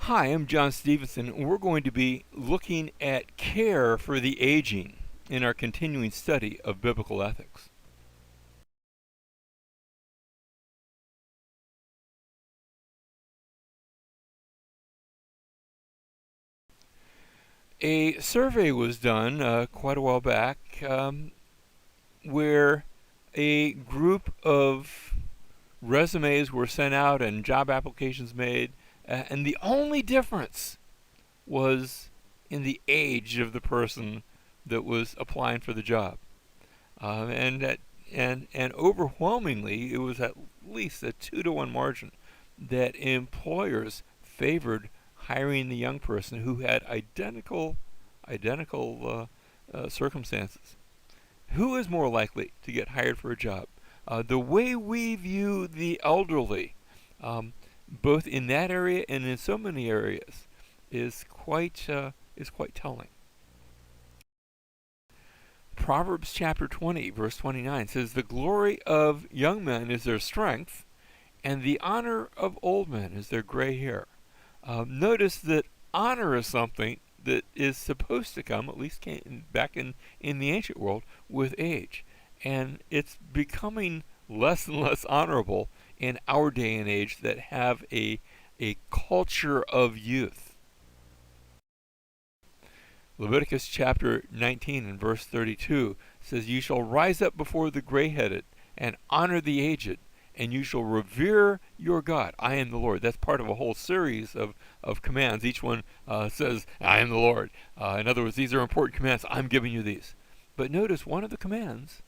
Hi, I'm John Stevenson, and we're going to be looking at care for the aging in our continuing study of biblical ethics. A survey was done quite a while back where a group of resumes were sent out and job applications made, and the only difference was in the age of the person that was applying for the job. And that and overwhelmingly, it was at least a 2-to-1 margin that employers favored hiring the young person who had identical circumstances. Who is more likely to get hired for a job? The way we view the elderly, um, both in that area and in so many areas, is quite telling. Proverbs chapter 20, verse 29 says, "The glory of young men is their strength, and the honor of old men is their gray hair." Notice that honor is something that is supposed to come, at least back in the ancient world, with age. And it's becoming less and less honorable in our day and age that have a culture of youth. Leviticus chapter 19 and verse 32 says, "You shall rise up before the gray-headed and honor the aged, and you shall revere your God. I am the Lord." That's part of a whole series of commands. Each one says, "I am the Lord." In other words, these are important commands. I'm giving you these. But notice one of the commands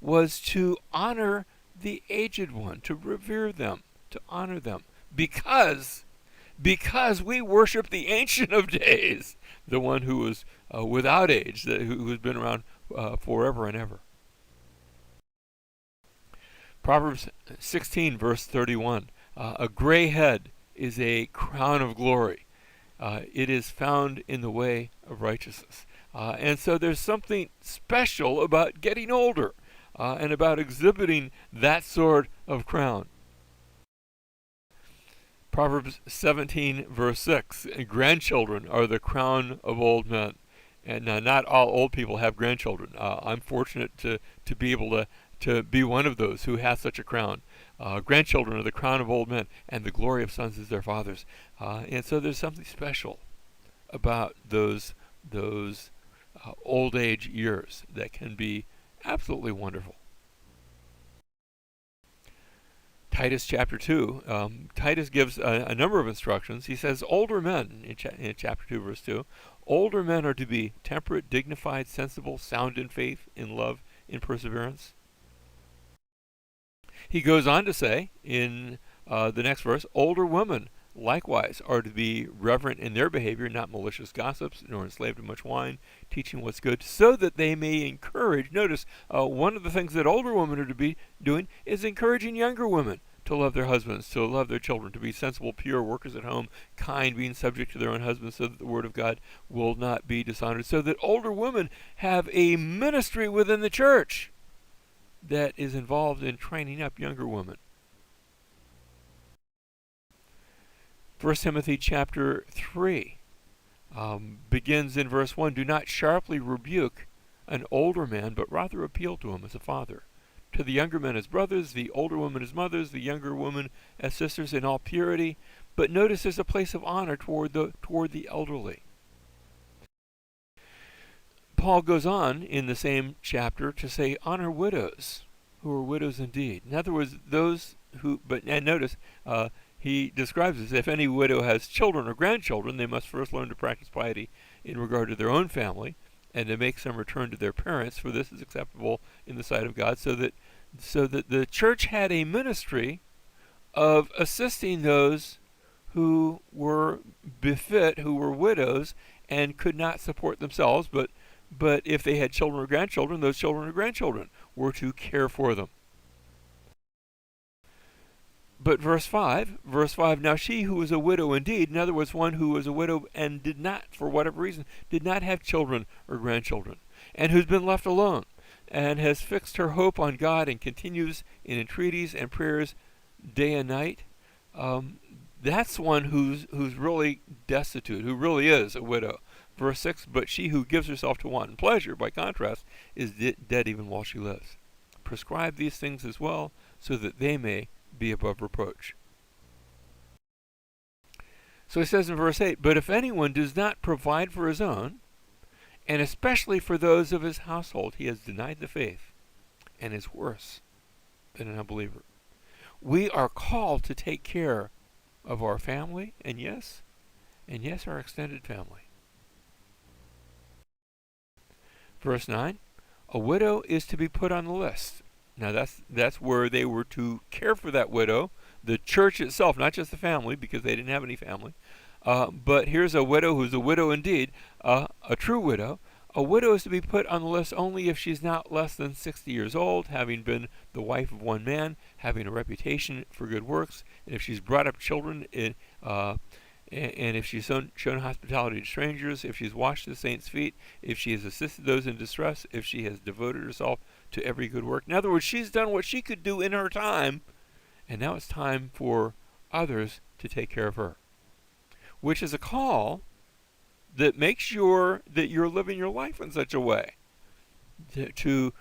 was to honor the aged one, to revere them, to honor them, because we worship the Ancient of Days, the one who was without age, who has been around forever and ever. Proverbs 16, verse 31. A gray head is a crown of glory. It is found in the way of righteousness. And so there's something special about getting older and about exhibiting that sort of crown. Proverbs 17, verse 6. Grandchildren are the crown of old men. And not all old people have grandchildren. I'm fortunate to be able to be one of those who has such a crown. Grandchildren are the crown of old men, and the glory of sons is their fathers. And so there's something special about those old age years that can be absolutely wonderful. Titus chapter 2, Titus gives a number of instructions. He says, older men, in chapter 2, verse 2, older men are to be temperate, dignified, sensible, sound in faith, in love, in perseverance. He goes on to say, in the next verse, older women likewise are to be reverent in their behavior, not malicious gossips, nor enslaved to much wine, teaching what's good, so that they may encourage. Notice, one of the things that older women are to be doing is encouraging younger women to love their husbands, to love their children, to be sensible, pure, workers at home, kind, being subject to their own husbands, so that the word of God will not be dishonored, so that older women have a ministry within the church that is involved in training up younger women. 1 Timothy chapter 3 begins in verse 1, "Do not sharply rebuke an older man, but rather appeal to him as a father. To the younger men as brothers, the older women as mothers, the younger women as sisters, in all purity." But notice there's a place of honor toward the elderly. Paul goes on in the same chapter to say, "Honor widows, who are widows indeed." In other words, those who, and notice, he describes this: if any widow has children or grandchildren, they must first learn to practice piety in regard to their own family, and to make some return to their parents, for this is acceptable in the sight of God. So that the church had a ministry of assisting those who were befit, who were widows and could not support themselves, but if they had children or grandchildren, those children or grandchildren were to care for them. But verse 5, "Now she who was a widow indeed," in other words, one who was a widow and did not, for whatever reason, did not have children or grandchildren, and who's been left alone, and has fixed her hope on God and continues in entreaties and prayers day and night, That's one who's really destitute, who really is a widow. Verse 6, but she who gives herself to wanton pleasure, by contrast, is dead even while she lives. Prescribe these things as well, so that they may be above reproach. So he says in verse 8, but if anyone does not provide for his own, and especially for those of his household, he has denied the faith and is worse than an unbeliever. We are called to take care of our family, and yes, our extended family. Verse 9, a widow is to be put on the list. Now that's where they were to care for that widow, the church itself, not just the family, because they didn't have any family. But here's a widow who's a widow indeed, a true widow. A widow is to be put on the list only if she's not less than 60 years old, having been the wife of one man, having a reputation for good works, and if she's brought up children, and if she's shown hospitality to strangers, if she's washed the saints' feet, if she has assisted those in distress, if she has devoted herself to every good work. In other words, she's done what she could do in her time, and now it's time for others to take care of her, which is a call that makes sure that you're living your life in such a way to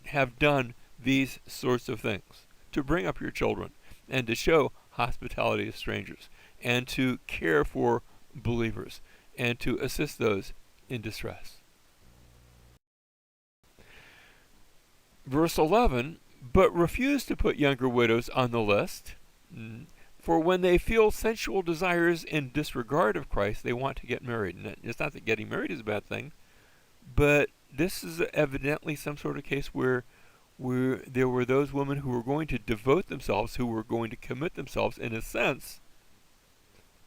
have done these sorts of things, to bring up your children and to show hospitality to strangers and to care for believers and to assist those in distress. Verse 11, but refuse to put younger widows on the list, for when they feel sensual desires in disregard of Christ, they want to get married. And it's not that getting married is a bad thing, but this is evidently some sort of case where there were those women who were going to devote themselves, who were going to commit themselves, in a sense,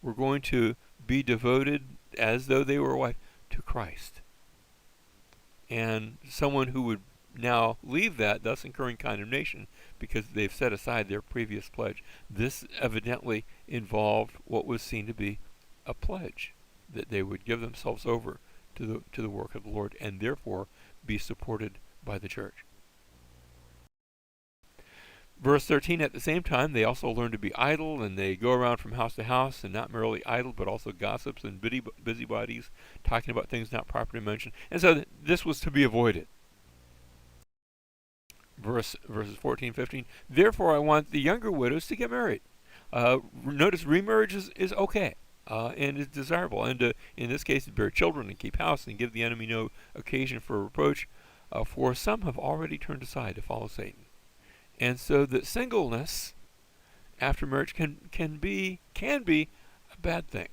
were going to be devoted as though they were a wife to Christ. And someone who would now leave that, thus incurring condemnation, because they've set aside their previous pledge. This evidently involved what was seen to be a pledge, that they would give themselves over to the work of the Lord and therefore be supported by the church. Verse 13, at the same time, they also learn to be idle, and they go around from house to house, and not merely idle, but also gossips and busybodies, talking about things not properly mentioned. And so this was to be avoided. Verses 14, 15, therefore I want the younger widows to get married. Notice remarriage is okay and is desirable, and in this case to bear children and keep house and give the enemy no occasion for reproach, for some have already turned aside to follow Satan. And so that singleness after marriage can be a bad thing,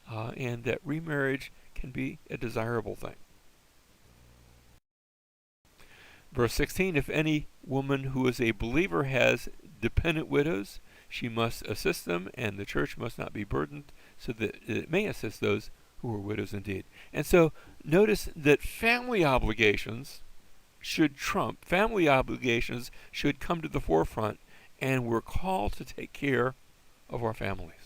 and that remarriage can be a desirable thing. Verse 16, if any woman who is a believer has dependent widows, she must assist them, and the church must not be burdened, so that it may assist those who are widows indeed. And so notice that family obligations should trump. Family obligations should come to the forefront, and we're called to take care of our families.